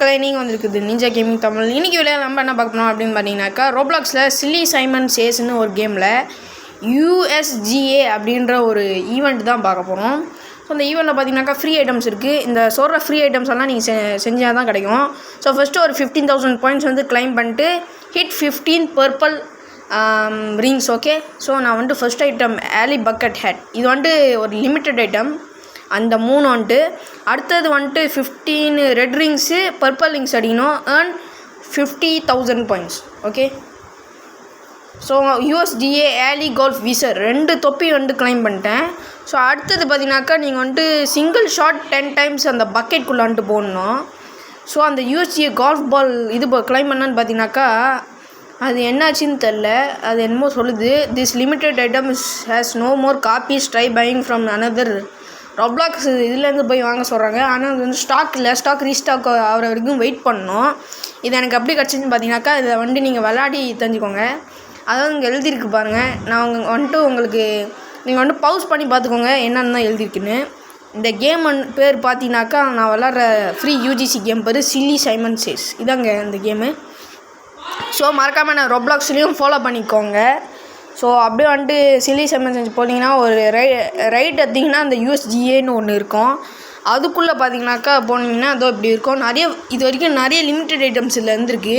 மக்களே, நீங்கள் வந்திருக்குது நிஞ்சா கேமிங் தமிழ். இன்றைக்கி விளையாட நம்ம என்ன பார்க்கணும் அப்படின்னு பார்த்தீங்கன்னாக்கா, ரோப்ளாக்ஸில் சில்லி சைமன் சேஸ்ன்னு ஒரு கேமில் USGA அப்படின்ற ஒரு ஈவெண்ட் தான் பார்க்க போகிறோம். ஸோ அந்த ஈவெண்ட்டில் பார்த்தீங்கன்னாக்கா ஃப்ரீ ஐட்டம்ஸ் இருக்குது. இந்த சொல்கிற ஃப்ரீ ஐட்டம்ஸ் எல்லாம் நீங்கள் செஞ்சால் தான் கிடைக்கும். ஸோ ஃபஸ்ட்டு ஒரு 15,000 பாயிண்ட்ஸ் வந்து கிளைம் பண்ணிட்டு hit 15 purple rings. Okay, so நான் வந்துட்டு ஃபஸ்ட் ஐட்டம் ஆலி பக்கெட் ஹேட். இது வந்துட்டு ஒரு லிமிட்டட் ஐட்டம். அந்த 3 வந்துட்டு அடுத்தது வந்துட்டு 15 ரெட் ரிங்ஸு பர்பிள் ரிங்ஸ் அடிக்கணும். Earn 50,000 points. Okay, so USDA ஆலி கோல்ஃப் விசர் 2 தொப்பி வந்து கிளைம் பண்ணிட்டேன். ஸோ அடுத்தது பார்த்தீங்கன்னாக்கா நீங்கள் வந்துட்டு சிங்கிள் ஷாட் 10 டைம்ஸ் அந்த பக்கெட்குள்ளே வந்துட்டு போடணும். ஸோ அந்த USDA கோல்ஃப் பால் இது கிளைம் பண்ணான்னு பார்த்தீங்கன்னாக்கா அது என்னாச்சுன்னு தெரில. அது என்னமோ சொல்லுது, this limited item has no more copies, try buying from another Roblox இதுலேருந்து போய் வாங்க சொல்கிறாங்க. ஆனால் அது வந்து ஸ்டாக் இல்லை, ஸ்டாக் ரீஸ்டாக் ஆகிற வரைக்கும் வெயிட் பண்ணணும். இது எனக்கு எப்படி கிடச்சின்னு பார்த்தீங்கன்னாக்கா, இதை வந்துட்டு நீங்கள் விளையாடி தெரிஞ்சுக்கோங்க. அதாவது இங்கே எழுதியிருக்கு பாருங்கள். நான் வந்துட்டு உங்களுக்கு நீங்கள் வந்துட்டு பவுஸ் பண்ணி பார்த்துக்கோங்க என்னென்னு தான் எழுதியிருக்குன்னு. இந்த கேம் பேர் பார்த்தீங்கன்னாக்கா, நான் விளாட்ற ஃப்ரீ UGC கேம் பேர் சில்லி சைமன் சேஸ். இதாங்க இந்த கேமு. ஸோ மறக்காமல் நான் ரொப்ளாக்ஸ்லேயும் ஃபாலோ பண்ணிக்கோங்க. ஸோ அப்படியே வந்துட்டு சில்லி சைமன் சேஸ் போனீங்கன்னா ஒரு ரைட் எடுத்திங்கன்னா அந்த USGAன்னு ஒன்று இருக்கும். அதுக்குள்ளே பார்த்தீங்கன்னாக்கா போனீங்கன்னா அதோ இப்படி இருக்கும். இது வரைக்கும் நிறைய லிமிட்டட் ஐட்டம்ஸ் இதில் இருந்திருக்கு.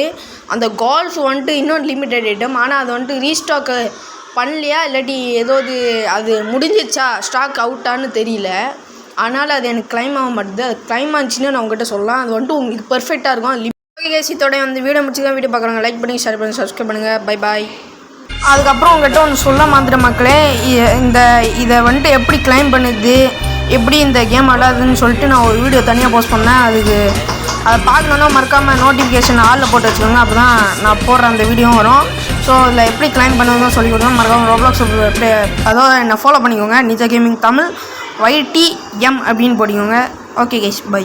அந்த கால்ஃப் வந்துட்டு இன்னொரு லிமிட்டட் ஐட்டம். ஆனால் அது வந்துட்டு ரீஸ்டாக்கு பண்ணலையா இல்லாட்டி ஏதாவது அது முடிஞ்சிச்சா, ஸ்டாக் அவுட்டான்னு தெரியல. அதனால் அது எனக்கு கிளைம் ஆக மாட்டேது. அது கிளைம் ஆச்சுன்னு நான் உங்கள்கிட்ட சொல்லலாம். அது வந்துட்டு உங்களுக்கு பர்ஃபெக்டாக இருக்கும். இதோட வந்து வீடியோ முடிச்சுதான் வீடியோ பார்க்குறாங்க. லைக் பண்ணி ஷேர் பண்ணி சப்ஸ்கிரைப் பண்ணுங்கள். Bye bye. அதுக்கப்புறம் உங்கள்கிட்ட ஒன்று சொல்ல மாதிரி மக்களே, இதை வந்துட்டு எப்படி கிளைம் பண்ணுது, எப்படி இந்த கேம் விளாடுதுன்னு சொல்லிட்டு நான் ஒரு வீடியோ தனியாக போஸ்ட் பண்ணேன். அதை பார்க்கணுன்னா மறக்காமல் நோட்டிஃபிகேஷன் ஆளில் போட்டு வச்சுக்கோங்க. அப்போ தான் நான் போடுற அந்த வீடியோவும் வரும். ஸோ இதில் எப்படி கிளைம் பண்ணுறதுன்னு சொல்லி கொடுங்க. மறக்காமல் ரொப்ளாக்ஸ் எப்படி அதாவது என்னை ஃபாலோ பண்ணிக்கோங்க. நிஜா கேமிங் தமிழ் YTM அப்படின்னு போட்டிக்கோங்க. Okay guys, by.